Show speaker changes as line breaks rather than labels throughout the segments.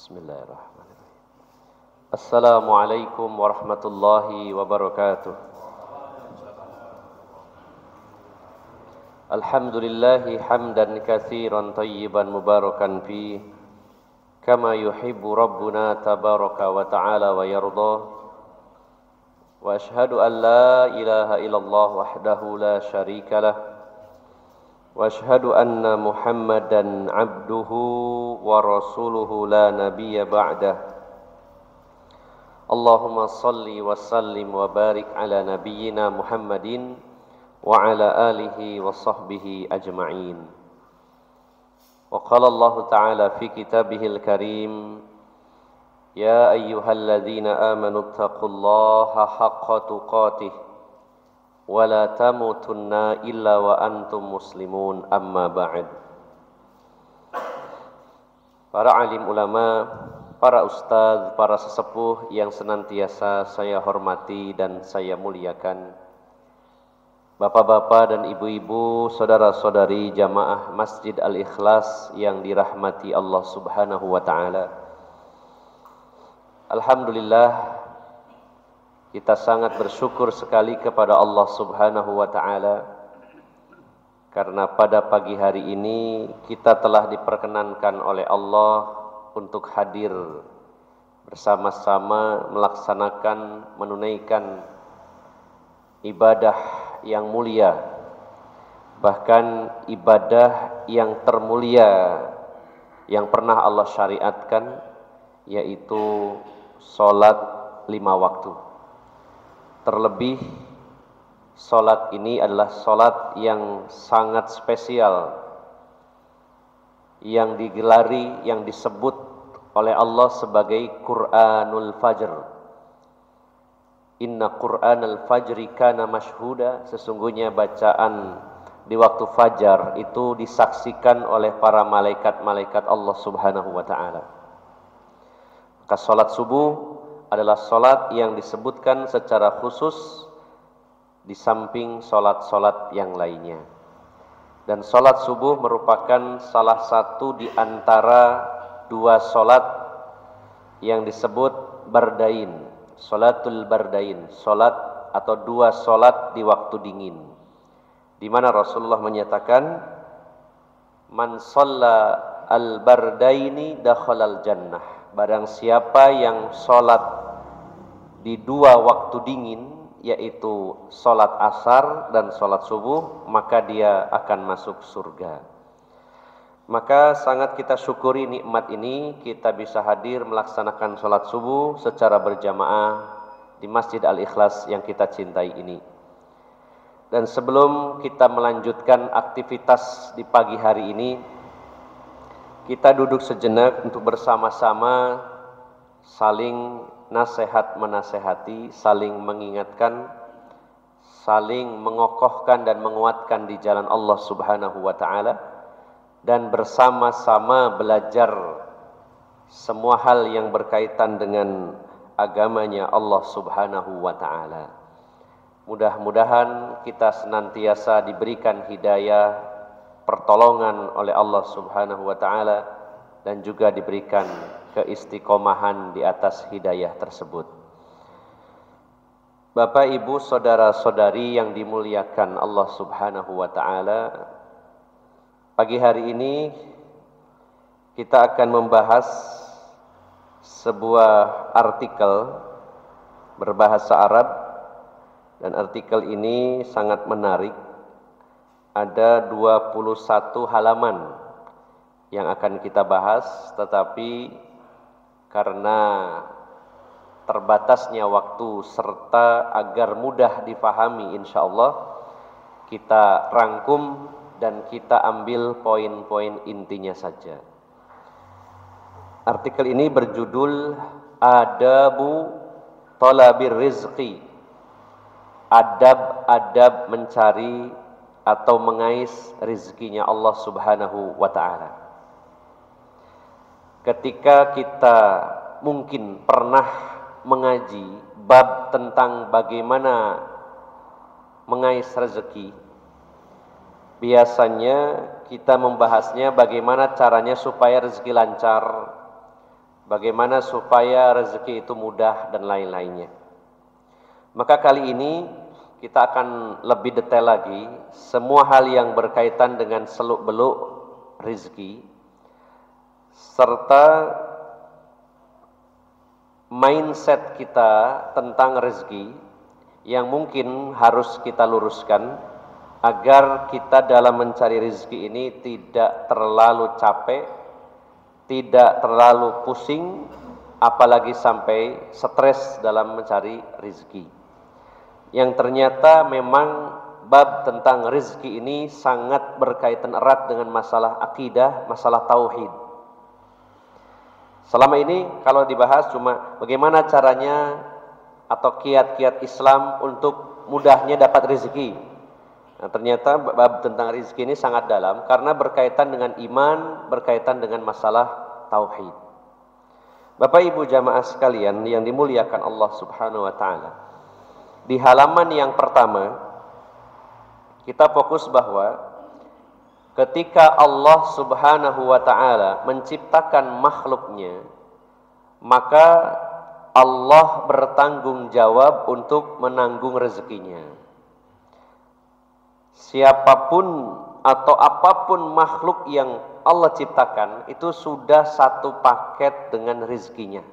Bismillahirrahmanirrahim. Assalamualaikum warahmatullahi wabarakatuh. Alhamdulillahi hamdan katsiran tayyiban mubarakan fi kama yuhibbu rabbuna tabaraka wa ta'ala wa yarda. Wa ashhadu an la ilaha illallah wahdahu la syarika lah. Wa ashhadu anna Muhammadan abduhu wa rasuluhu la nabiyya ba'dah. Allahumma salli wa sallim wa barik ala nabiyyina Muhammadin wa ala alihi wa sahbihi ajma'in. Wa qala Allah ta'ala fi kitabihil karim, ya ayyuhalladzina amanu taqullaha haqqa tuqatih wa la tamutunna illa wa antum muslimun, amma ba'd. Para alim ulama, para ustaz, para sesepuh yang senantiasa saya hormati dan saya muliakan, bapak-bapak dan ibu-ibu, saudara-saudari jamaah Masjid Al-Ikhlas yang dirahmati Allah Subhanahu wa ta'ala. Alhamdulillah, kita sangat bersyukur sekali kepada Allah Subhanahu wa ta'ala karena pada pagi hari ini kita telah diperkenankan oleh Allah untuk hadir bersama-sama melaksanakan, menunaikan ibadah yang mulia, bahkan ibadah yang termulia yang pernah Allah syariatkan, yaitu sholat 5 waktu. Terlebih sholat ini adalah sholat yang sangat spesial, yang digelari, yang disebut oleh Allah sebagai Qur'anul Fajr. Inna Qur'anal Fajri kana mashhuda, sesungguhnya bacaan di waktu fajar itu disaksikan oleh para malaikat-malaikat Allah Subhanahu wa ta'ala. Maka sholat subuh adalah sholat yang disebutkan secara khusus di samping sholat-sholat yang lainnya. Dan sholat subuh merupakan salah satu di antara 2 sholat yang disebut bardain, sholatul bardain, sholat atau 2 sholat di waktu dingin, di mana Rasulullah menyatakan, man shalla al-bardaini dakhalal jannah. Barang siapa yang sholat di 2 waktu dingin, yaitu sholat asar dan sholat subuh, maka dia akan masuk surga. Maka sangat kita syukuri nikmat ini, kita bisa hadir melaksanakan sholat subuh secara berjamaah di Masjid Al-Ikhlas yang kita cintai ini. Dan sebelum kita melanjutkan aktivitas di pagi hari ini, kita duduk sejenak untuk bersama-sama saling nasihat menasehati, saling mengingatkan, saling mengokohkan dan menguatkan di jalan Allah Subhanahu wa ta'ala, dan bersama-sama belajar semua hal yang berkaitan dengan agamanya Allah Subhanahu wa ta'ala. Mudah-mudahan kita senantiasa diberikan hidayah, pertolongan oleh Allah Subhanahu wa ta'ala, dan juga diberikan keistiqomahan di atas hidayah tersebut. Bapak, Ibu, saudara-saudari yang dimuliakan Allah Subhanahu wa ta'ala, pagi hari ini kita akan membahas sebuah artikel berbahasa Arab, dan artikel ini sangat menarik. Ada 21 halaman yang akan kita bahas, tetapi karena terbatasnya waktu serta agar mudah difahami, insyaallah kita rangkum dan kita ambil poin-poin intinya saja. Artikel ini berjudul Adabu Talabir Rizqi, adab-adab mencari atau mengais rizkinya Allah Subhanahu wa ta'ala. Ketika kita mungkin pernah mengaji bab tentang bagaimana mengais rezeki, biasanya kita membahasnya bagaimana caranya supaya rezeki lancar, bagaimana supaya rezeki itu mudah dan lain-lainnya. Maka kali ini kita akan lebih detail lagi semua hal yang berkaitan dengan seluk-beluk rezeki serta mindset kita tentang rezeki yang mungkin harus kita luruskan agar kita dalam mencari rezeki ini tidak terlalu capek, tidak terlalu pusing, apalagi sampai stres dalam mencari rezeki. Yang ternyata memang bab tentang rezeki ini sangat berkaitan erat dengan masalah akidah, masalah tauhid. Selama ini kalau dibahas cuma bagaimana caranya atau kiat-kiat Islam untuk mudahnya dapat rezeki. Nah, ternyata bab tentang rezeki ini sangat dalam karena berkaitan dengan iman, berkaitan dengan masalah tauhid. Bapak Ibu jamaah sekalian yang dimuliakan Allah Subhanahu wa taala. Di halaman yang pertama kita fokus bahwa ketika Allah Subhanahu wa taala menciptakan makhluknya, maka Allah bertanggung jawab untuk menanggung rezekinya. Siapapun atau apapun makhluk yang Allah ciptakan itu sudah satu paket dengan rezekinya.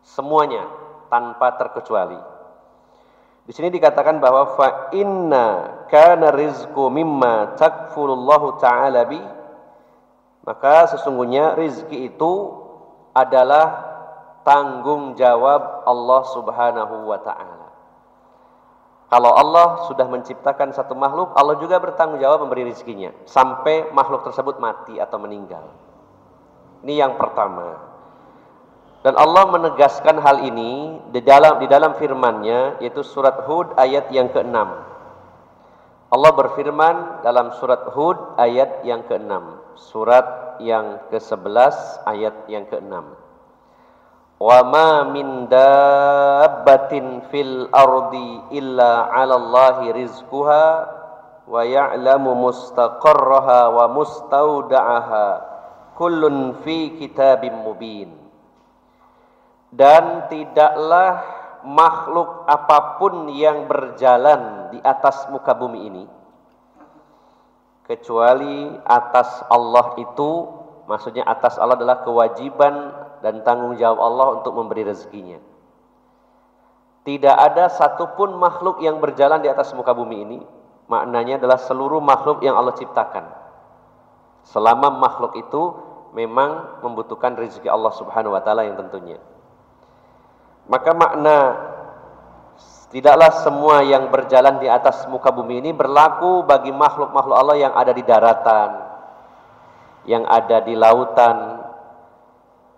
Semuanya tanpa terkecuali. Di sini dikatakan bahwa fa inna kana rizqu mimma takfulullahu ta'ala bi, maka sesungguhnya rizki itu adalah tanggung jawab Allah Subhanahu wa taala. Kalau Allah sudah menciptakan satu makhluk, Allah juga bertanggung jawab memberi rezekinya sampai makhluk tersebut mati atau meninggal. Ini yang pertama. Dan Allah menegaskan hal ini di dalam firman-Nya, yaitu surat Hud ayat yang ke-6. Allah berfirman dalam surat Hud ayat yang ke-6, surat yang ke-11 ayat yang ke-6. Wa ma min dabbatin fil ardi illa 'alallahi rizquha wa ya'lamu mustaqarraha wa mustaudaha kullun fi kitabim mubin. Dan tidaklah makhluk apapun yang berjalan di atas muka bumi ini kecuali atas Allah itu, maksudnya atas Allah adalah kewajiban dan tanggung jawab Allah untuk memberi rezekinya. Tidak ada satupun makhluk yang berjalan di atas muka bumi ini, maknanya adalah seluruh makhluk yang Allah ciptakan. Selama makhluk itu memang membutuhkan rezeki Allah Subhanahu wa taala yang tentunya. Maka makna tidaklah semua yang berjalan di atas muka bumi ini berlaku bagi makhluk-makhluk Allah yang ada di daratan, yang ada di lautan,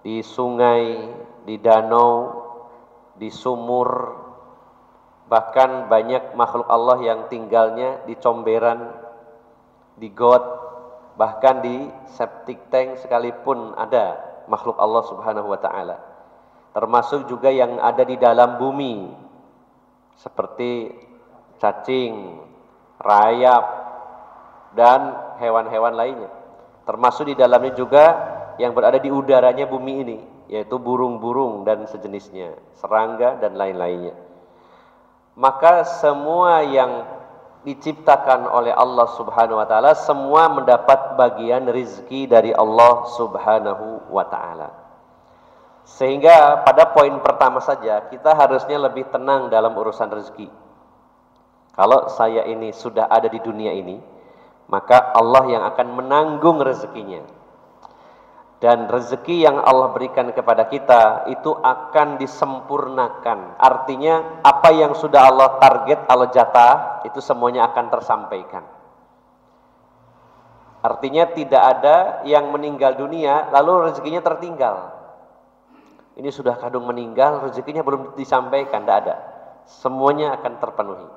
di sungai, di danau, di sumur, bahkan banyak makhluk Allah yang tinggalnya di comberan, di got, bahkan di septic tank sekalipun ada makhluk Allah Subhanahu wa taala. Termasuk juga yang ada di dalam bumi seperti cacing, rayap, dan hewan-hewan lainnya. Termasuk di dalamnya juga yang berada di udaranya bumi ini, yaitu burung-burung dan sejenisnya, serangga dan lain-lainnya. Maka semua yang diciptakan oleh Allah Subhanahu wa taala semua mendapat bagian rizki dari Allah Subhanahu wa taala. Sehingga pada poin pertama saja kita harusnya lebih tenang dalam urusan rezeki. Kalau saya ini sudah ada di dunia ini, maka Allah yang akan menanggung rezekinya. Dan rezeki yang Allah berikan kepada kita itu akan disempurnakan. Artinya apa yang sudah Allah target, Allah jatah, itu semuanya akan tersampaikan. Artinya tidak ada yang meninggal dunia lalu rezekinya tertinggal. Ini sudah kadung meninggal, rezekinya belum disampaikan, tidak ada. Semuanya akan terpenuhi.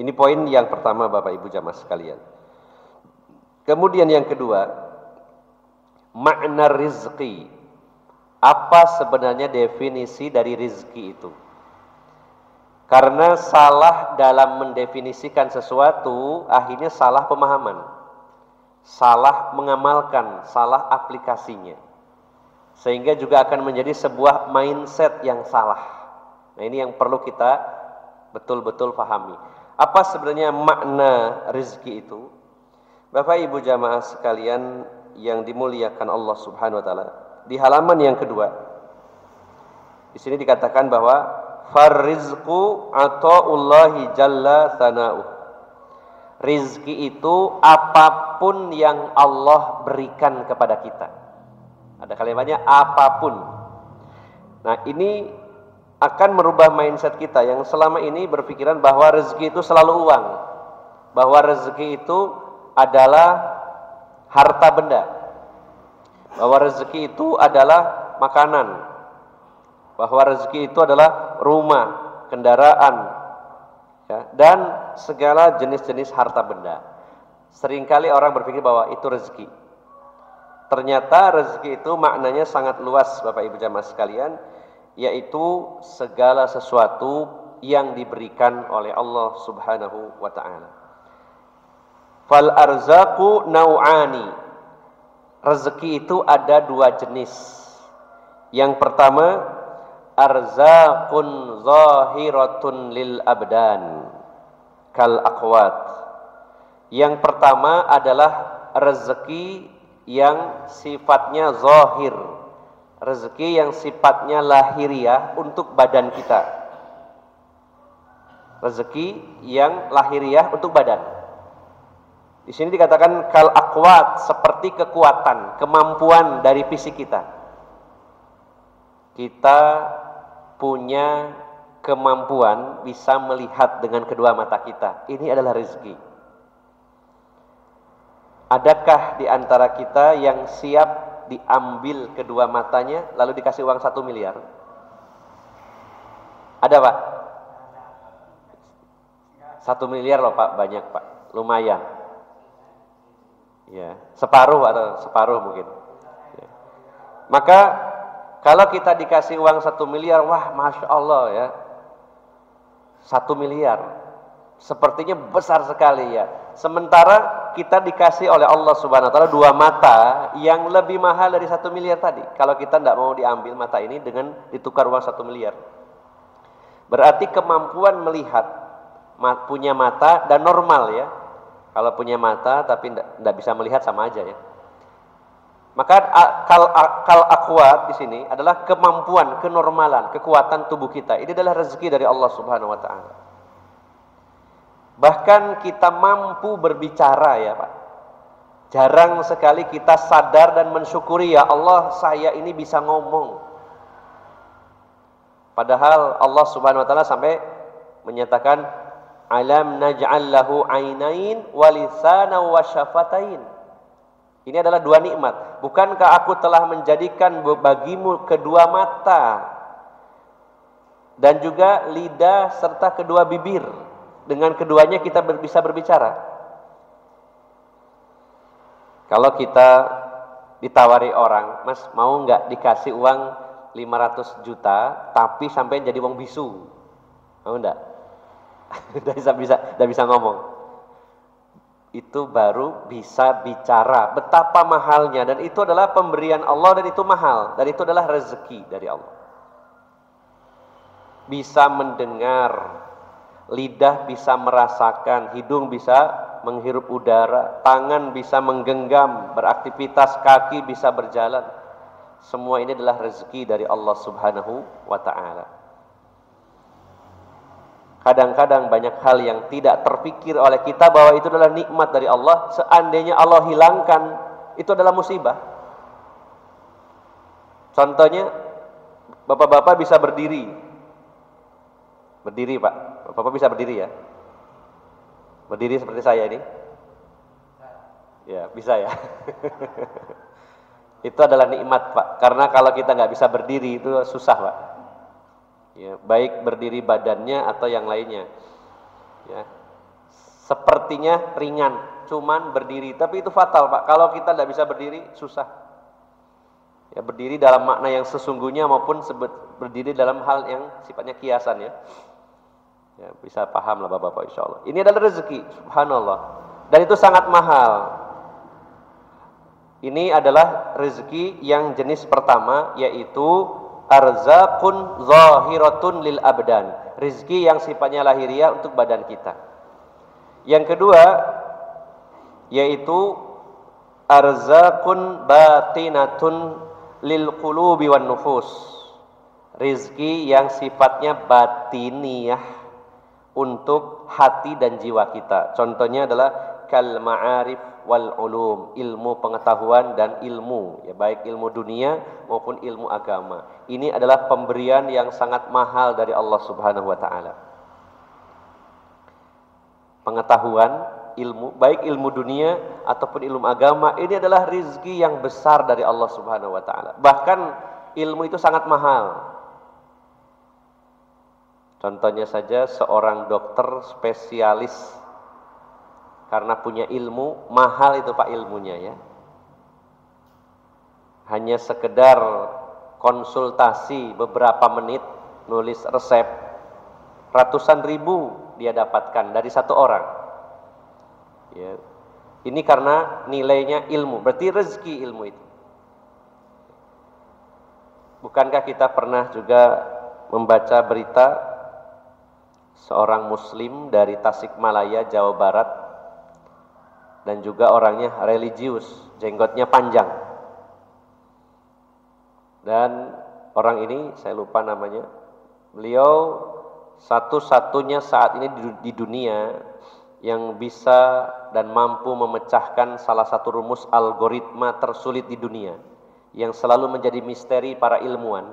Ini poin yang pertama Bapak Ibu jamaah sekalian. Kemudian yang kedua, makna rizki. Apa sebenarnya definisi dari rizki itu? Karena salah dalam mendefinisikan sesuatu, akhirnya salah pemahaman. Salah mengamalkan, salah aplikasinya. Sehingga juga akan menjadi sebuah mindset yang salah. Nah, ini yang perlu kita betul-betul pahami. Apa sebenarnya makna rezeki itu? Bapak Ibu jamaah sekalian yang dimuliakan Allah Subhanahu wa taala. Di halaman yang kedua, di sini dikatakan bahwa farizqu ataullahi jalla sana'uh. Rizki itu apapun yang Allah berikan kepada kita. Ada kalimatnya apapun. Nah, ini akan merubah mindset kita yang selama ini berpikiran bahwa rezeki itu selalu uang. Bahwa rezeki itu adalah harta benda. Bahwa rezeki itu adalah makanan. Bahwa rezeki itu adalah rumah, kendaraan, ya, dan segala jenis-jenis harta benda. Seringkali orang berpikir bahwa itu rezeki. Ternyata rezeki itu maknanya sangat luas Bapak Ibu jamaah sekalian, yaitu segala sesuatu yang diberikan oleh Allah Subhanahu wa taala. Fal arzaqu nau'ani. Rezeki itu ada dua jenis. Yang pertama, arzaqun zahiratun lil abdan kal aqwat. Yang pertama adalah rezeki yang sifatnya zahir, rezeki yang sifatnya lahiriah untuk badan kita, rezeki yang lahiriah untuk badan. Di sini dikatakan kal aqwat, seperti kekuatan, kemampuan dari fisik kita. Kita punya kemampuan bisa melihat dengan kedua mata kita. Ini adalah rezeki. Adakah di antara kita yang siap diambil kedua matanya lalu dikasih uang 1 miliar? Ada Pak? 1 miliar loh Pak, banyak Pak, lumayan. Ya, separuh atau separuh mungkin. Ya. Maka kalau kita dikasih uang 1 miliar, wah Masya Allah ya, 1 miliar, sepertinya besar sekali ya. Sementara kita dikasih oleh Allah Subhanahu wa taala dua mata yang lebih mahal dari 1 miliar tadi. Kalau kita tidak mau diambil mata ini dengan ditukar uang 1 miliar. Berarti kemampuan melihat, punya mata dan normal ya. Kalau punya mata tapi tidak bisa melihat sama aja ya. Maka kal aqwat di sini adalah kemampuan, kenormalan, kekuatan tubuh kita. Ini adalah rezeki dari Allah Subhanahu wa taala. Bahkan kita mampu berbicara ya Pak. Jarang sekali kita sadar dan mensyukuri, ya Allah saya ini bisa ngomong. Padahal Allah Subhanahu wa taala sampai menyatakan alam naj'al lahu ainain wa lisanan wa syafatain. Ini adalah dua nikmat. Bukankah aku telah menjadikan bagimu kedua mata dan juga lidah serta kedua bibir. Dengan keduanya kita bisa berbicara. Kalau kita ditawari orang, Mas mau nggak dikasih uang 500 juta tapi sampai jadi wong bisu? Mau enggak? Tidak bisa ngomong. Itu baru bisa bicara betapa mahalnya, dan itu adalah pemberian Allah dan itu mahal, dan itu adalah rezeki dari Allah. Bisa mendengar, lidah bisa merasakan, hidung bisa menghirup udara, tangan bisa menggenggam, beraktivitas, kaki bisa berjalan. Semua ini adalah rezeki dari Allah Subhanahu wa taala. Kadang-kadang banyak hal yang tidak terpikir oleh kita bahwa itu adalah nikmat dari Allah. Seandainya Allah hilangkan, itu adalah musibah. Contohnya, bapak-bapak bisa berdiri. Berdiri Pak, bapak bisa berdiri ya? Berdiri seperti saya ini? Ya, bisa ya. Itu adalah nikmat Pak. Karena kalau kita nggak bisa berdiri itu susah Pak. Ya, baik berdiri badannya atau yang lainnya. Ya, sepertinya ringan, cuman berdiri, tapi itu fatal Pak. Kalau kita tidak bisa berdiri, susah. Ya, berdiri dalam makna yang sesungguhnya maupun berdiri dalam hal yang sifatnya kiasan ya. Ya, bisa paham lah Bapak-bapak insya Allah. Ini adalah rezeki, subhanallah. Dan itu sangat mahal. Ini adalah rezeki yang jenis pertama, yaitu arzaqun zahiratun lil abdan, rezeki yang sifatnya lahiriah untuk badan kita. Yang kedua yaitu arzaqun batinatun lil qulubi wan nufus, rezeki yang sifatnya batiniah untuk hati dan jiwa kita. Contohnya adalah kal ma'arif wal ulum, ilmu pengetahuan dan ilmu, ya, baik ilmu dunia maupun ilmu agama. Ini adalah pemberian yang sangat mahal dari Allah Subhanahu wa taala. Pengetahuan, ilmu, baik ilmu dunia ataupun ilmu agama, ini adalah rezeki yang besar dari Allah Subhanahu wa taala. Bahkan ilmu itu sangat mahal. Contohnya saja seorang dokter spesialis, karena punya ilmu, mahal itu Pak ilmunya, ya. Hanya sekedar konsultasi beberapa menit, nulis resep, ratusan ribu dia dapatkan dari satu orang, ya. Ini karena nilainya ilmu, berarti rezeki ilmu itu. Bukankah kita pernah juga membaca berita seorang muslim dari Tasikmalaya, Jawa Barat, dan juga orangnya religius, jenggotnya panjang. Dan orang ini saya lupa namanya. Beliau satu-satunya saat ini di dunia yang bisa dan mampu memecahkan salah satu rumus algoritma tersulit di dunia, yang selalu menjadi misteri para ilmuwan.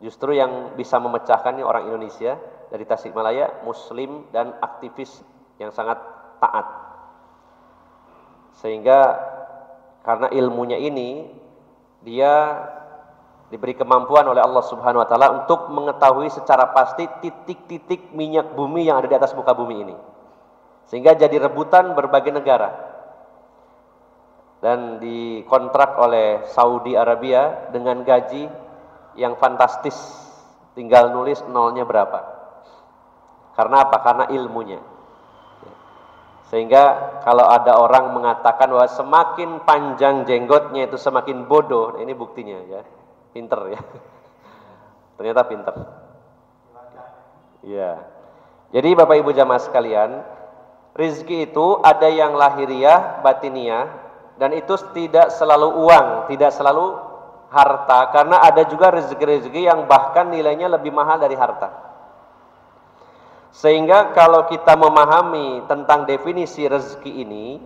Justru yang bisa memecahkan ini orang Indonesia dari Tasikmalaya, muslim dan aktivis yang sangat taat. Sehingga karena ilmunya ini, dia diberi kemampuan oleh Allah Subhanahu wa taala untuk mengetahui secara pasti titik-titik minyak bumi yang ada di atas muka bumi ini. Sehingga jadi rebutan berbagai negara. Dan dikontrak oleh Saudi Arabia dengan gaji yang fantastis. Tinggal nulis nolnya berapa. Karena apa? Karena ilmunya. Sehingga kalau ada orang mengatakan bahwa semakin panjang jenggotnya itu semakin bodoh, ini buktinya, ya. Pinter, ya. Ternyata pinter. Ya. Jadi Bapak Ibu jamaah sekalian, rezeki itu ada yang lahiriah, batiniah, dan itu tidak selalu uang, tidak selalu harta, karena ada juga rezeki-rezeki yang bahkan nilainya lebih mahal dari harta. Sehingga kalau kita memahami tentang definisi rezeki ini,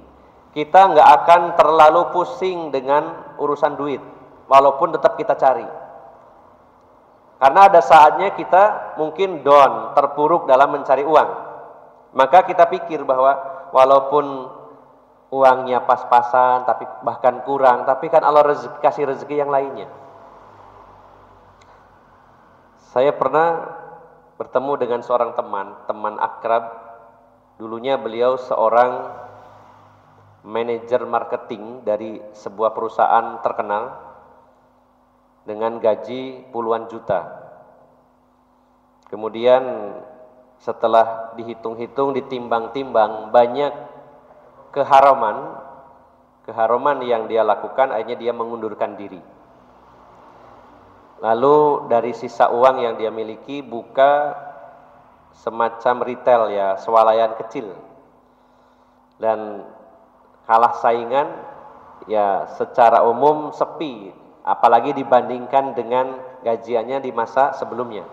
kita nggak akan terlalu pusing dengan urusan duit, walaupun tetap kita cari. Karena ada saatnya kita mungkin down, terpuruk dalam mencari uang. Maka kita pikir bahwa walaupun uangnya pas-pasan, tapi bahkan kurang, tapi kan Allah kasih rezeki yang lainnya. Saya pernah bertemu dengan seorang teman akrab. Dulunya beliau seorang manajer marketing dari sebuah perusahaan terkenal dengan gaji puluhan juta. Kemudian setelah dihitung-hitung, ditimbang-timbang, banyak keharaman yang dia lakukan, akhirnya dia mengundurkan diri. Lalu dari sisa uang yang dia miliki buka semacam retail, ya, swalayan kecil. Dan kalah saingan, ya, secara umum sepi, apalagi dibandingkan dengan gajiannya di masa sebelumnya.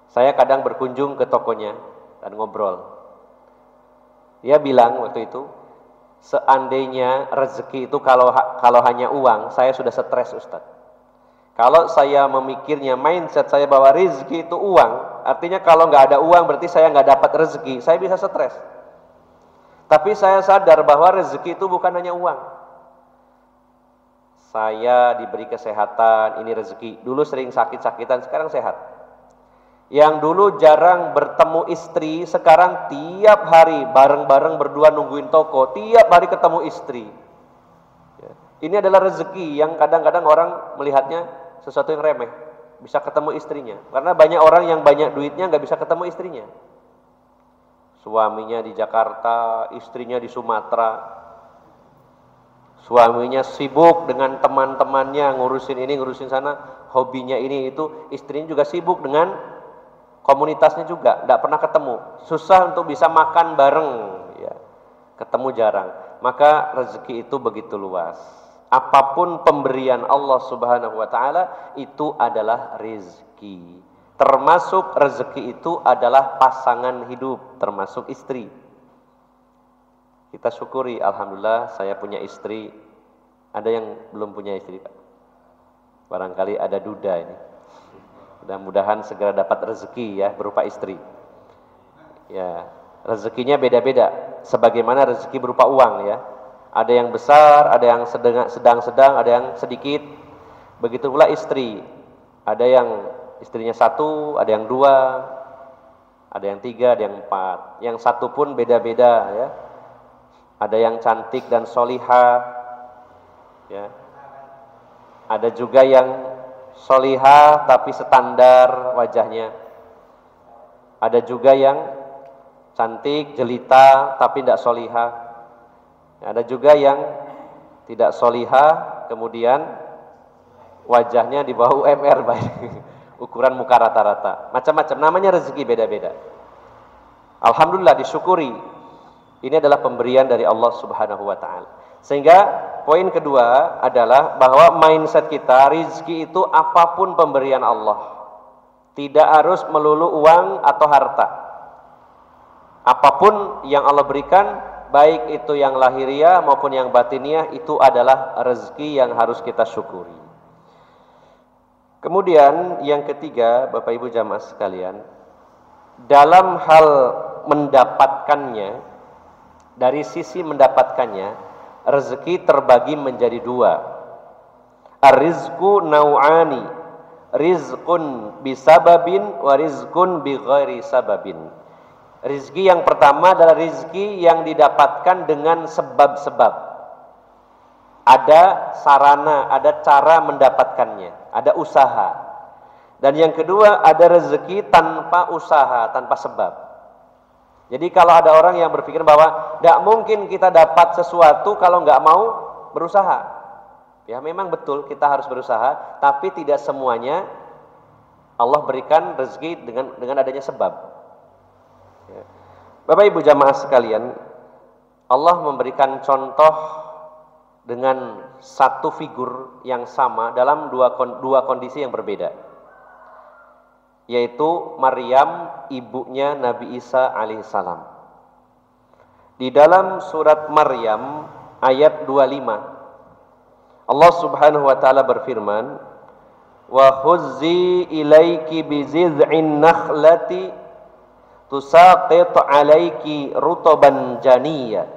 Saya kadang berkunjung ke tokonya dan ngobrol. Dia bilang waktu itu, seandainya rezeki itu kalau hanya uang, saya sudah stres, Ustadz. Kalau saya memikirnya, mindset saya bahwa rezeki itu uang, artinya kalau nggak ada uang berarti saya nggak dapat rezeki, saya bisa stres. Tapi saya sadar bahwa rezeki itu bukan hanya uang. Saya diberi kesehatan, ini rezeki. Dulu sering sakit-sakitan, sekarang sehat. Yang dulu jarang bertemu istri, sekarang tiap hari bareng-bareng berdua nungguin toko, tiap hari ketemu istri. Ini adalah rezeki yang kadang-kadang orang melihatnya sesuatu yang remeh, bisa ketemu istrinya. Karena banyak orang yang banyak duitnya nggak bisa ketemu istrinya. Suaminya di Jakarta, istrinya di Sumatera. Suaminya sibuk dengan teman-temannya, ngurusin ini, ngurusin sana, hobinya ini itu, istrinya juga sibuk dengan komunitasnya juga, tidak pernah ketemu, susah untuk bisa makan bareng, ya, ketemu jarang. Maka rezeki itu begitu luas. Apapun pemberian Allah Subhanahu wa taala itu adalah rezeki. Termasuk rezeki itu adalah pasangan hidup, termasuk istri. Kita syukuri, alhamdulillah saya punya istri. Ada yang belum punya istri, Pak? Barangkali ada duda ini. Mudah-mudahan segera dapat rezeki ya berupa istri. Ya, rezekinya beda-beda. Sebagaimana rezeki berupa uang ya. Ada yang besar, ada yang sedang-sedang, ada yang sedikit. Begitu pula istri. Ada yang istrinya satu, ada yang dua, ada yang tiga, ada yang empat. Yang satu pun beda-beda ya. Ada yang cantik dan solihah, ya. Ada juga yang solihah tapi standar wajahnya. Ada juga yang cantik, jelita tapi tidak solihah. Ada juga yang tidak solihah, kemudian wajahnya di bawah UMR, ukuran muka rata-rata. Macam-macam, namanya rezeki beda-beda. Alhamdulillah, disyukuri. Ini adalah pemberian dari Allah Subhanahu wa taala. Sehingga poin kedua adalah bahwa mindset kita, rizki itu apapun pemberian Allah. Tidak harus melulu uang atau harta. Apapun yang Allah berikan, baik itu yang lahiriah maupun yang batiniah, itu adalah rezeki yang harus kita syukuri. Kemudian yang ketiga, Bapak Ibu jamaah sekalian, dalam hal mendapatkannya, dari sisi mendapatkannya, rezeki terbagi menjadi dua. Ar-rizqu naw'ani, rizqun bisababin wa rizqun bighairi sababin. Rizki yang pertama adalah rizki yang didapatkan dengan sebab-sebab. Ada sarana, ada cara mendapatkannya, ada usaha. Dan yang kedua ada rezeki tanpa usaha, tanpa sebab. Jadi kalau ada orang yang berpikir bahwa tidak mungkin kita dapat sesuatu kalau nggak mau berusaha. Ya memang betul kita harus berusaha, tapi tidak semuanya Allah berikan rezeki dengan adanya sebab. Ya. Bapak Ibu jamaah sekalian, Allah memberikan contoh dengan satu figur yang sama dalam dua kondisi yang berbeda, yaitu Maryam, ibunya Nabi Isa alaihissalam. Di dalam surat Maryam ayat 25, Allah Subhanahu wa taala berfirman, "Wa huzzi ilaiki biziz'in nakhlati tusaqit 'alaiki rutaban janiyya."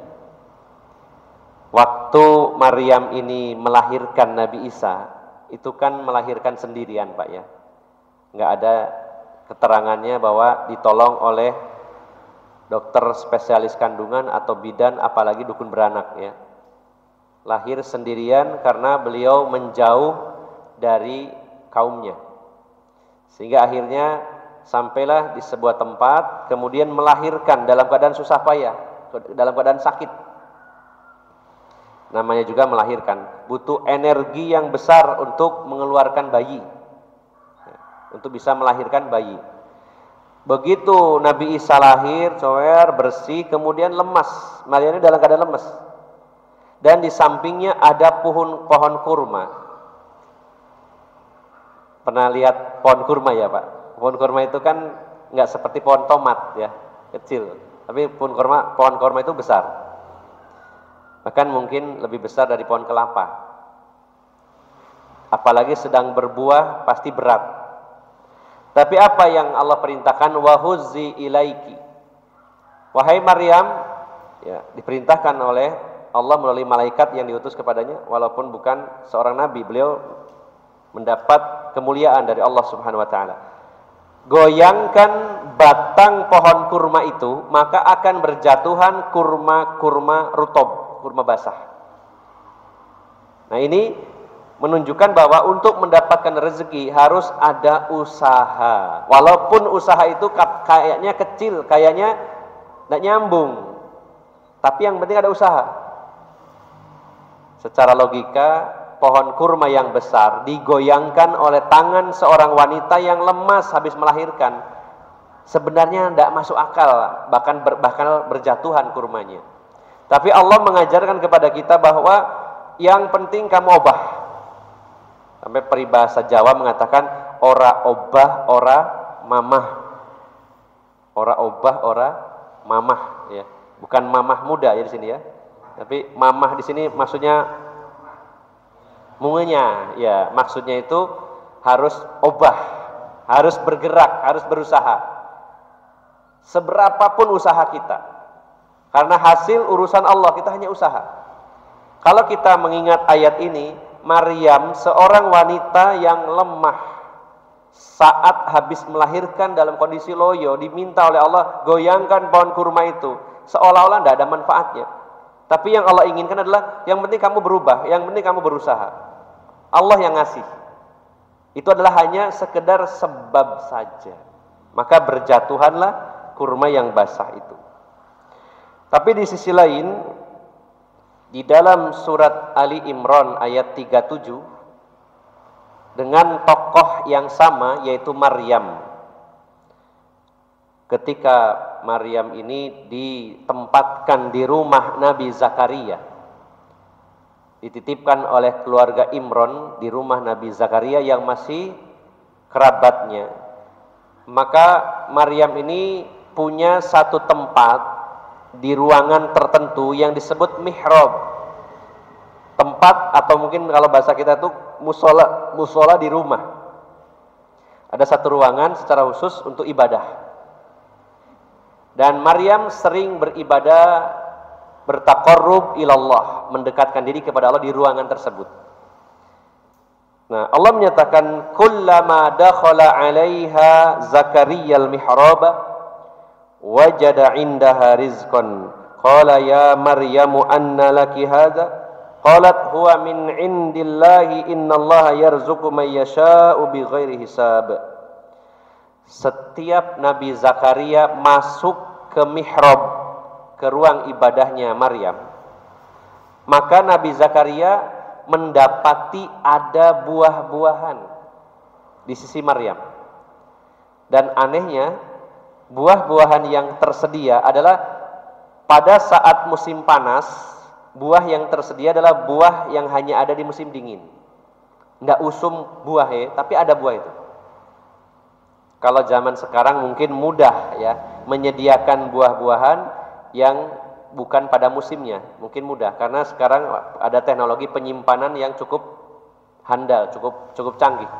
Waktu Maryam ini melahirkan Nabi Isa, itu kan melahirkan sendirian, Pak ya. Nggak ada keterangannya bahwa ditolong oleh dokter spesialis kandungan atau bidan, apalagi dukun beranak ya. Lahir sendirian karena beliau menjauh dari kaumnya, sehingga akhirnya sampailah di sebuah tempat, kemudian melahirkan dalam keadaan susah payah, dalam keadaan sakit. Namanya juga melahirkan, butuh energi yang besar untuk mengeluarkan bayi, untuk bisa melahirkan bayi. Begitu Nabi Isa lahir, cower, bersih, kemudian lemas. Maryam ini dalam keadaan lemas. Dan di sampingnya ada pohon kurma. Pernah lihat pohon kurma ya Pak? Pohon kurma itu kan nggak seperti pohon tomat ya, kecil. Tapi pohon kurma itu besar. Bahkan mungkin lebih besar dari pohon kelapa. Apalagi sedang berbuah pasti berat. Tapi apa yang Allah perintahkan? Wahuzzi ilaiki, wahai Maryam, ya, diperintahkan oleh Allah melalui malaikat yang diutus kepadanya, walaupun bukan seorang nabi, beliau mendapat kemuliaan dari Allah Subhanahu wa taala. Goyangkan batang pohon kurma itu, maka akan berjatuhan kurma rutob, kurma basah. Nah, ini menunjukkan bahwa untuk mendapatkan rezeki harus ada usaha. Walaupun usaha itu kayaknya kecil, kayaknya tidak nyambung, tapi yang penting ada usaha. Secara logika, pohon kurma yang besar digoyangkan oleh tangan seorang wanita yang lemas habis melahirkan. Sebenarnya tidak masuk akal, bahkan berjatuhan kurmanya. Tapi Allah mengajarkan kepada kita bahwa yang penting kamu obah. Sampai peribahasa Jawa mengatakan ora obah, ora mamah. Ora obah, ora mamah, ya. Bukan mamah muda ya di sini ya. Tapi mamah di sini maksudnya mungenya, ya. Maksudnya itu harus obah, harus bergerak, harus berusaha. Seberapapun usaha kita. Karena hasil urusan Allah, kita hanya usaha. Kalau kita mengingat ayat ini, Maryam seorang wanita yang lemah saat habis melahirkan dalam kondisi loyo, diminta oleh Allah goyangkan pohon kurma itu, seolah-olah tidak ada manfaatnya. Tapi yang Allah inginkan adalah yang penting kamu berubah, yang penting kamu berusaha. Allah yang ngasih. Itu adalah hanya sekedar sebab saja. Maka berjatuhanlah kurma yang basah itu. Tapi di sisi lain, di dalam surat Ali Imran ayat 37 dengan tokoh yang sama yaitu Maryam. Ketika Maryam ini ditempatkan di rumah Nabi Zakaria, dititipkan oleh keluarga Imran di rumah Nabi Zakaria yang masih kerabatnya, maka Maryam ini punya satu tempat di ruangan tertentu yang disebut mihrab. Tempat atau mungkin kalau bahasa kita itu musola di rumah. Ada satu ruangan secara khusus untuk ibadah. Dan Maryam sering beribadah, bertaqarrub ilallah, mendekatkan diri kepada Allah di ruangan tersebut. Nah, Allah menyatakan kullama dakhala 'alaiha Zakaria al-mihraba wajada 'indaha rizqan qala ya Maryamu anna laki hadza qalat huwa min 'indillahi innallaha yarzuqu may yasha'u bighairi hisab. Setiap Nabi Zakaria masuk ke mihrab, ke ruang ibadahnya Maryam, maka Nabi Zakaria mendapati ada buah-buahan di sisi Maryam. Dan anehnya, buah-buahan yang tersedia adalah pada saat musim panas, buah yang tersedia adalah buah yang hanya ada di musim dingin. Nggak usum buah ya, tapi ada buah itu. Kalau zaman sekarang mungkin mudah ya menyediakan buah-buahan yang bukan pada musimnya, mungkin mudah karena sekarang ada teknologi penyimpanan yang cukup handal, cukup canggih.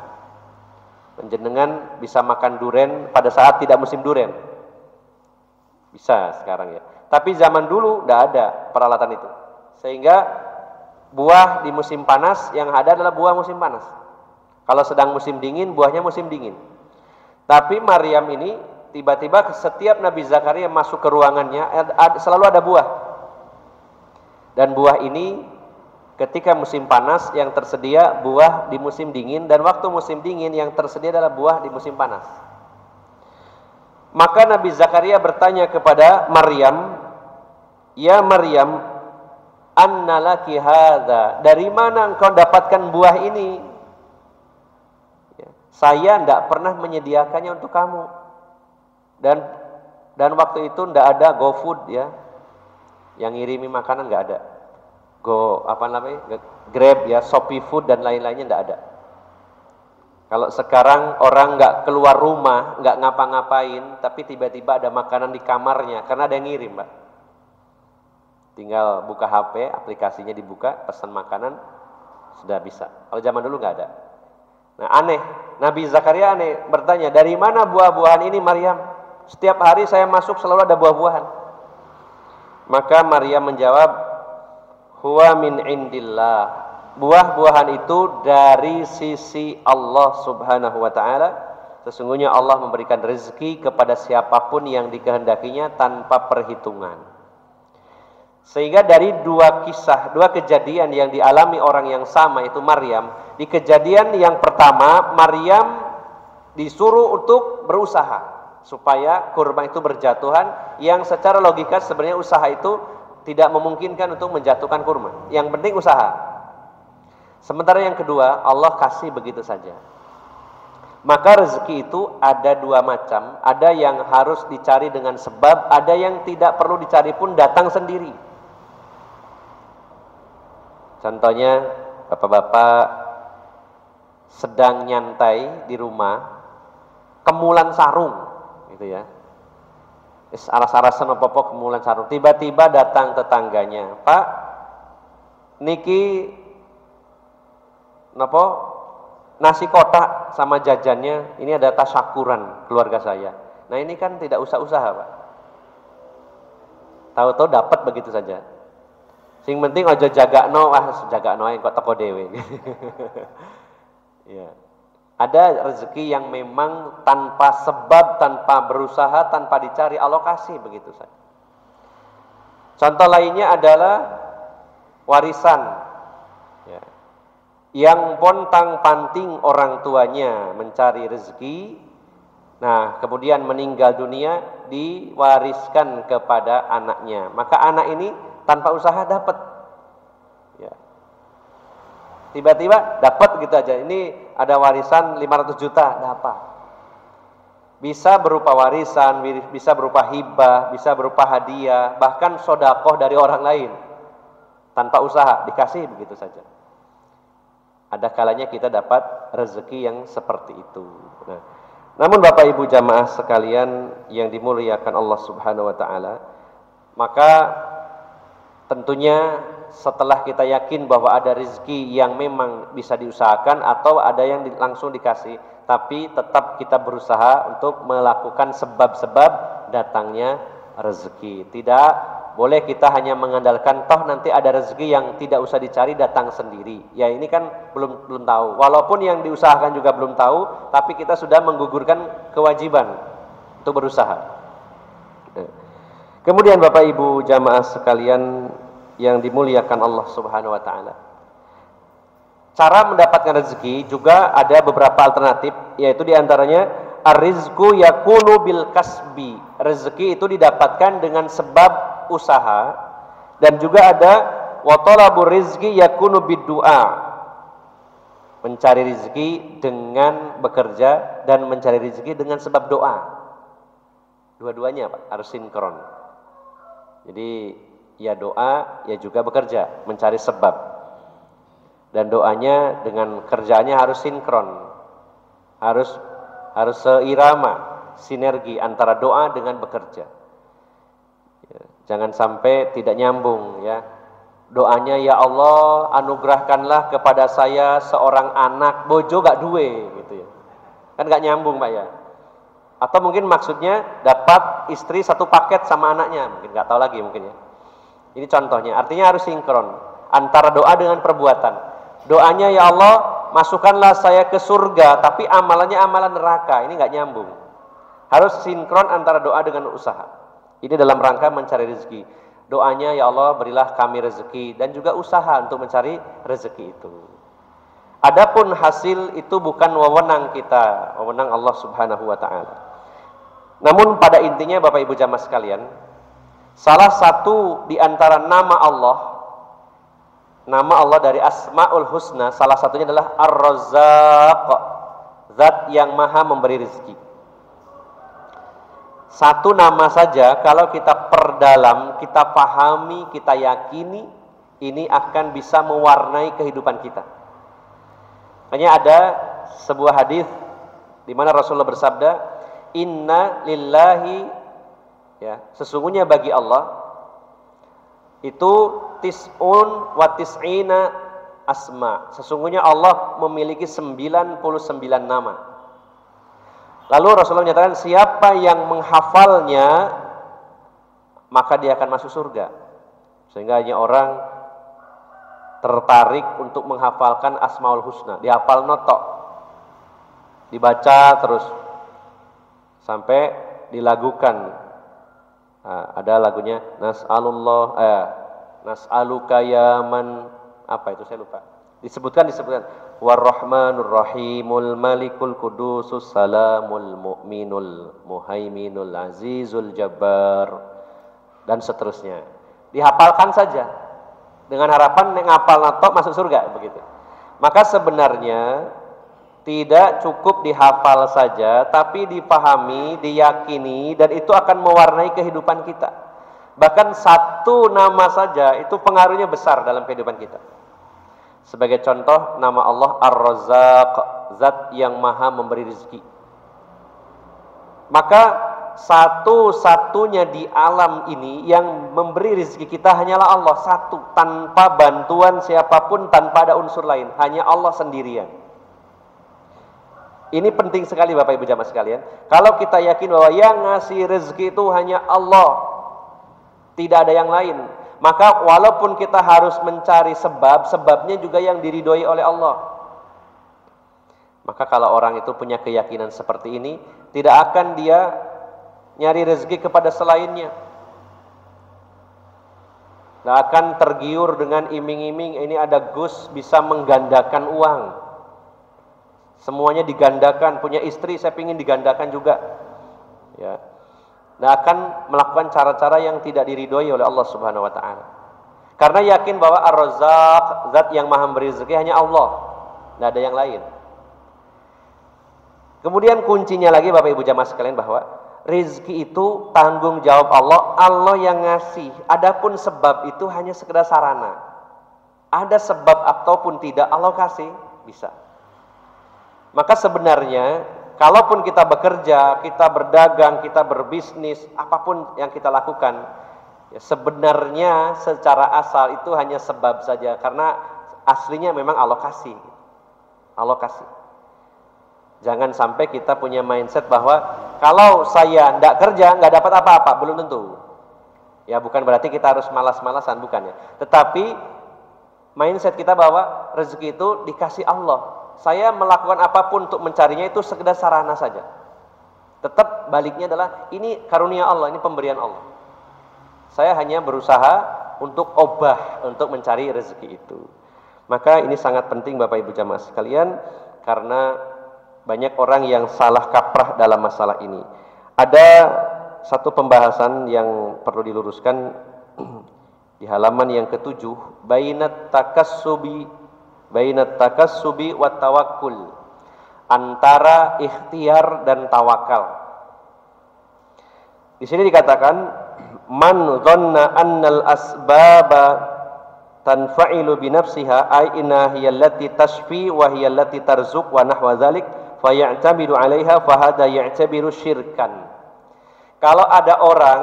Panjenengan bisa makan duren pada saat tidak musim duren, bisa sekarang ya. Tapi zaman dulu tidak ada peralatan itu, sehingga buah di musim panas yang ada adalah buah musim panas. Kalau sedang musim dingin, buahnya musim dingin. Tapi Maryam ini tiba-tiba setiap Nabi Zakaria masuk ke ruangannya selalu ada buah. Dan buah ini ketika musim panas yang tersedia buah di musim dingin, dan waktu musim dingin yang tersedia adalah buah di musim panas. Maka Nabi Zakaria bertanya kepada Maryam, "Ya Maryam, anna laki hadza? Dari mana engkau dapatkan buah ini? Saya tidak pernah menyediakannya untuk kamu." Dan waktu itu tidak ada GoFood ya, yang ngirimi makanan nggak ada. Grab ya, Shopee Food dan lain-lainnya tidak ada. Kalau sekarang orang nggak keluar rumah, nggak ngapa-ngapain, tapi tiba-tiba ada makanan di kamarnya karena ada yang ngirim, Mbak. Tinggal buka HP, aplikasinya dibuka, pesan makanan sudah bisa. Kalau zaman dulu nggak ada. Nah, aneh, Nabi Zakaria aneh bertanya, dari mana buah-buahan ini Maryam? Setiap hari saya masuk selalu ada buah-buahan. Maka Maryam menjawab, huwa min indillah. Buah-buahan itu dari sisi Allah Subhanahu wa taala. Sesungguhnya Allah memberikan rezeki kepada siapapun yang dikehendakinya tanpa perhitungan. Sehingga dari dua kejadian yang dialami orang yang sama, itu Maryam. Di kejadian yang pertama, Maryam disuruh untuk berusaha supaya kurma itu berjatuhan, yang secara logika sebenarnya usaha itu tidak memungkinkan untuk menjatuhkan kurma. Yang penting usaha. Sementara yang kedua, Allah kasih begitu saja. Maka rezeki itu ada dua macam, ada yang harus dicari dengan sebab, ada yang tidak perlu dicari pun datang sendiri. Contohnya, bapak-bapak sedang nyantai di rumah, kemulan sarung, gitu ya. Aras-arasan apa-apa kemulan sarung. Tiba-tiba datang tetangganya, Pak, niki napa nasi kotak sama jajannya, ini ada tasyakuran keluarga saya. Nah ini kan tidak usah usaha Pak. Tahu-tahu dapat begitu saja. Sing penting aja jagakno, jagakno yang kok teko dhewe. Ya. Ada rezeki yang memang tanpa sebab, tanpa berusaha, tanpa dicari, alokasi begitu saja. Contoh lainnya adalah warisan. Ya. Yang pontang-panting orang tuanya mencari rezeki, nah kemudian meninggal dunia diwariskan kepada anaknya. Maka anak ini tanpa usaha dapat. Ya. Tiba-tiba dapat gitu aja. Ini ada warisan 500 juta, dapat. Bisa berupa warisan, bisa berupa hibah, bisa berupa hadiah, bahkan sodakoh dari orang lain. Tanpa usaha, dikasih begitu saja. Ada kalanya kita dapat rezeki yang seperti itu. Nah, namun Bapak Ibu jamaah sekalian yang dimuliakan Allah Subhanahu wa taala, maka tentunya setelah kita yakin bahwa ada rezeki yang memang bisa diusahakan atau ada yang langsung dikasih, tapi tetap kita berusaha untuk melakukan sebab-sebab datangnya rezeki. Tidak boleh kita hanya mengandalkan toh nanti ada rezeki yang tidak usah dicari datang sendiri. Ya ini kan belum tahu. Walaupun yang diusahakan juga belum tahu, tapi kita sudah menggugurkan kewajiban untuk berusaha. Kemudian Bapak Ibu jamaah sekalian yang dimuliakan Allah Subhanahu wa taala, cara mendapatkan rezeki juga ada beberapa alternatif, yaitu diantaranya ar-rizqu yakunu bil kasbi. Rezeki itu didapatkan dengan sebab usaha, dan juga ada wa talabur rizqi yakunu bid du'a. Mencari rezeki dengan bekerja dan mencari rezeki dengan sebab doa. Dua-duanya Pak harus sinkron. Jadi ya doa, ya juga bekerja, mencari sebab. Dan doanya dengan kerjanya harus sinkron. Harus seirama, sinergi antara doa dengan bekerja. Ya, jangan sampai tidak nyambung ya. Doanya ya Allah anugerahkanlah kepada saya seorang anak bojo gak duwe gitu ya. Kan gak nyambung Pak ya. Atau mungkin maksudnya dapat istri satu paket sama anaknya, mungkin gak tahu lagi mungkin ya. Ini contohnya, artinya harus sinkron antara doa dengan perbuatan. Doanya ya Allah masukkanlah saya ke surga, tapi amalannya amalan neraka, ini nggak nyambung. Harus sinkron antara doa dengan usaha. Ini dalam rangka mencari rezeki. Doanya ya Allah berilah kami rezeki, dan juga usaha untuk mencari rezeki itu. Adapun hasil itu bukan wewenang kita, wewenang Allah Subhanahu wa taala. Namun pada intinya Bapak Ibu jamaah sekalian, salah satu di antara nama Allah dari Asmaul Husna, salah satunya adalah Ar-Razzaq, zat yang maha memberi rezeki. Satu nama saja kalau kita perdalam, kita pahami, kita yakini, ini akan bisa mewarnai kehidupan kita. Makanya ada sebuah hadis di mana Rasulullah bersabda, "Inna lillahi," ya, sesungguhnya bagi Allah itu tis'un wa tis'ina asma. Sesungguhnya Allah memiliki 99 nama. Lalu Rasulullah menyatakan siapa yang menghafalnya maka dia akan masuk surga. Sehingga hanya orang tertarik untuk menghafalkan Asmaul Husna, dihafal notok, dibaca terus sampai dilagukan. Nah, ada lagunya nas'aluka ya man, apa itu saya lupa. Disebutkan War-Rahmanur Rahimul Malikul Qudusus Salamul Mu'minul Muhaiminul Azizul Jabbar, dan seterusnya. Dihafalkan saja dengan harapan ngapal natok masuk surga begitu. Maka sebenarnya tidak cukup dihafal saja, tapi dipahami, diyakini, dan itu akan mewarnai kehidupan kita. Bahkan satu nama saja itu pengaruhnya besar dalam kehidupan kita. Sebagai contoh, nama Allah Ar-Razzaq, zat yang maha memberi rezeki. Maka satu-satunya di alam ini yang memberi rezeki kita hanyalah Allah satu, tanpa bantuan siapapun, tanpa ada unsur lain, hanya Allah sendirian. Ini penting sekali Bapak Ibu jamaah sekalian. Kalau kita yakin bahwa yang ngasih rezeki itu hanya Allah, tidak ada yang lain, maka walaupun kita harus mencari sebab, sebabnya juga yang diridhoi oleh Allah. Maka kalau orang itu punya keyakinan seperti ini, tidak akan dia nyari rezeki kepada selainnya. Tidak akan tergiur dengan iming-iming, ini ada Gus bisa menggandakan uang. Semuanya digandakan, punya istri saya ingin digandakan juga. Ya. Nah, akan melakukan cara-cara yang tidak diridhoi oleh Allah Subhanahu wa taala. Karena yakin bahwa Ar-Razzaq, zat yang maha memberi rezeki hanya Allah, tidak ada yang lain. Kemudian kuncinya lagi Bapak Ibu jamaah sekalian bahwa rezeki itu tanggung jawab Allah, Allah yang ngasih. Adapun sebab itu hanya sekedar sarana. Ada sebab ataupun tidak Allah kasih, bisa. Maka sebenarnya kalaupun kita bekerja, kita berdagang, kita berbisnis, apapun yang kita lakukan, ya sebenarnya secara asal itu hanya sebab saja, karena aslinya memang Allah kasih. Allah kasih. Jangan sampai kita punya mindset bahwa kalau saya tidak kerja nggak dapat apa-apa, belum tentu. Ya bukan berarti kita harus malas-malasan, bukan ya. Tetapi mindset kita bahwa rezeki itu dikasih Allah. Saya melakukan apapun untuk mencarinya itu sekedar sarana saja. Tetap baliknya adalah ini karunia Allah, ini pemberian Allah. Saya hanya berusaha untuk obah, untuk mencari rezeki itu. Maka ini sangat penting Bapak Ibu jamaah sekalian, karena banyak orang yang salah kaprah dalam masalah ini. Ada satu pembahasan yang perlu diluruskan di halaman yang ke-7, bainat takassubi wa tawakkul, antara ikhtiar dan tawakal. Di sini dikatakan man dhanna annal asbaba tanfa'ilu bi nafsiha ay inna hiya allati tashfi wa hiya allati tarzuq wa nahwa dzalik fa ya'tamidu 'alaiha fa hadha ya'tabiru syirkan. Kalau ada orang,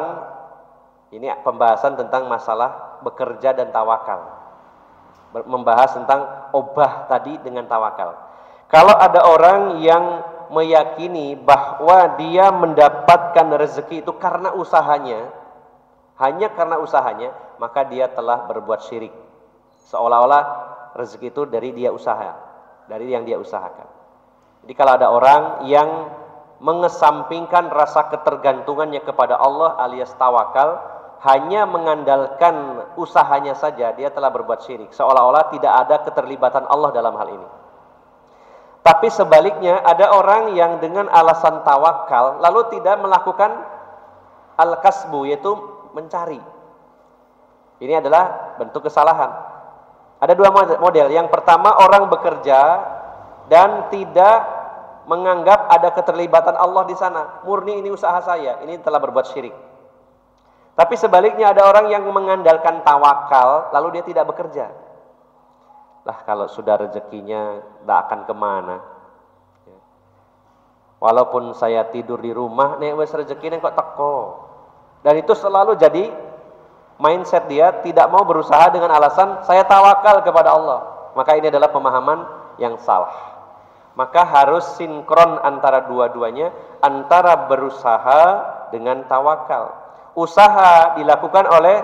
ini pembahasan tentang masalah bekerja dan tawakal, membahas tentang obah tadi dengan tawakal. Kalau ada orang yang meyakini bahwa dia mendapatkan rezeki itu karena usahanya, hanya karena usahanya, maka dia telah berbuat syirik. Seolah-olah rezeki itu dari dia usaha, dari yang dia usahakan. Jadi kalau ada orang yang mengesampingkan rasa ketergantungannya kepada Allah alias tawakal, hanya mengandalkan usahanya saja, dia telah berbuat syirik. Seolah-olah tidak ada keterlibatan Allah dalam hal ini. Tapi sebaliknya ada orang yang dengan alasan tawakal lalu tidak melakukan al-kasbu, yaitu mencari. Ini adalah bentuk kesalahan. Ada dua model. Yang pertama, orang bekerja dan tidak menganggap ada keterlibatan Allah di sana. Murni ini usaha saya, ini telah berbuat syirik. Tapi sebaliknya ada orang yang mengandalkan tawakal lalu dia tidak bekerja. Lah kalau sudah rezekinya tidak akan kemana. Walaupun saya tidur di rumah, nek wes rezekinya kok teko. Dan itu selalu jadi mindset dia, tidak mau berusaha dengan alasan saya tawakal kepada Allah. Maka ini adalah pemahaman yang salah. Maka harus sinkron antara dua-duanya, antara berusaha dengan tawakal. Usaha dilakukan oleh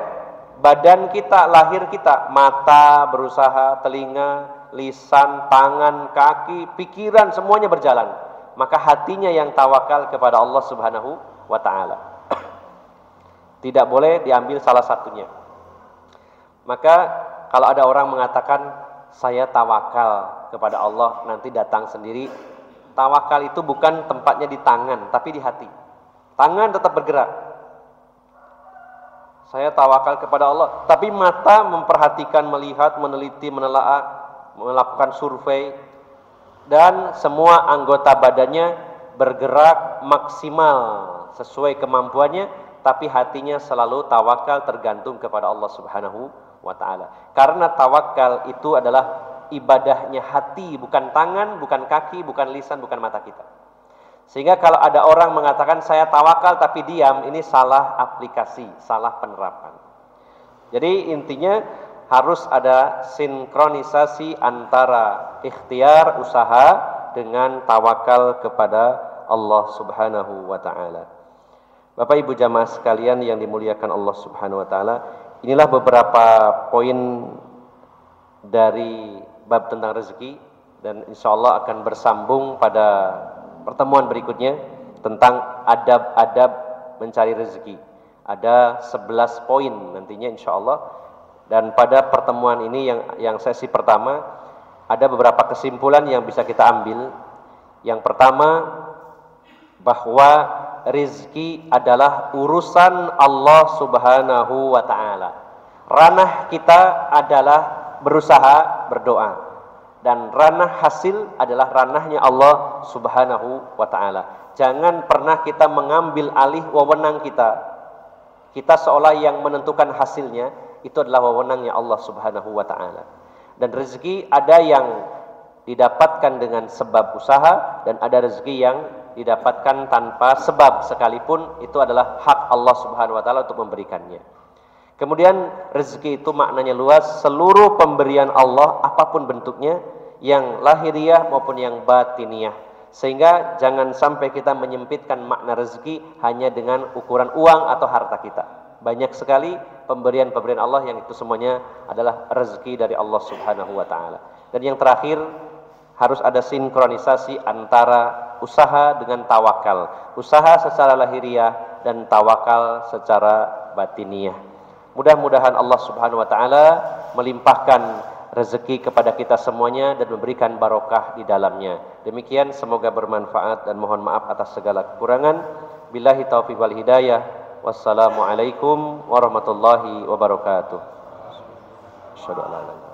badan kita, lahir kita, mata berusaha, telinga, lisan, tangan, kaki, pikiran, semuanya berjalan. Maka hatinya yang tawakal kepada Allah Subhanahu wa ta'ala. Tidak boleh diambil salah satunya. Maka kalau ada orang mengatakan saya tawakal kepada Allah, nanti datang sendiri. Tawakal itu bukan tempatnya di tangan, tapi di hati. Tangan tetap bergerak. Saya tawakal kepada Allah, tapi mata memperhatikan, melihat, meneliti, menelaah. melakukan survei, dan semua anggota badannya bergerak maksimal sesuai kemampuannya, tapi hatinya selalu tawakal, tergantung kepada Allah Subhanahu wa ta'ala. Karena tawakal itu adalah ibadahnya hati, bukan tangan, bukan kaki, bukan lisan, bukan mata kita. Sehingga kalau ada orang mengatakan saya tawakal tapi diam, ini salah aplikasi, salah penerapan. Jadi intinya harus ada sinkronisasi antara ikhtiar, usaha dengan tawakal kepada Allah Subhanahu wa ta'ala. Bapak Ibu jamaah sekalian yang dimuliakan Allah Subhanahu wa ta'ala, inilah beberapa poin dari bab tentang rezeki, dan insya Allah akan bersambung pada pertemuan berikutnya tentang adab-adab mencari rezeki. Ada 11 poin nantinya insya Allah. Dan pada pertemuan ini yang sesi pertama ada beberapa kesimpulan yang bisa kita ambil. Yang pertama, bahwa rezeki adalah urusan Allah Subhanahu wa ta'ala. Ranah kita adalah berusaha, berdoa, dan ranah hasil adalah ranahnya Allah Subhanahu wa ta'ala. Jangan pernah kita mengambil alih wewenang kita. Kita seolah yang menentukan hasilnya, itu adalah wewenangnya Allah Subhanahu wa ta'ala. Dan rezeki ada yang didapatkan dengan sebab usaha, dan ada rezeki yang didapatkan tanpa sebab sekalipun, itu adalah hak Allah Subhanahu wa ta'ala untuk memberikannya. Kemudian rezeki itu maknanya luas, seluruh pemberian Allah apapun bentuknya, yang lahiriah maupun yang batiniah. Sehingga jangan sampai kita menyempitkan makna rezeki hanya dengan ukuran uang atau harta kita. Banyak sekali pemberian-pemberian Allah yang itu semuanya adalah rezeki dari Allah Subhanahu wa ta'ala. Dan yang terakhir, harus ada sinkronisasi antara usaha dengan tawakal. Usaha secara lahiriah dan tawakal secara batiniah. Mudah-mudahan Allah Subhanahu wa ta'ala melimpahkan rezeki kepada kita semuanya dan memberikan barokah di dalamnya. Demikian, semoga bermanfaat, dan mohon maaf atas segala kekurangan. Billahi taufiq wal hidayah. Wassalamualaikum warahmatullahi wabarakatuh. Asyhadu an la ilaha illallah.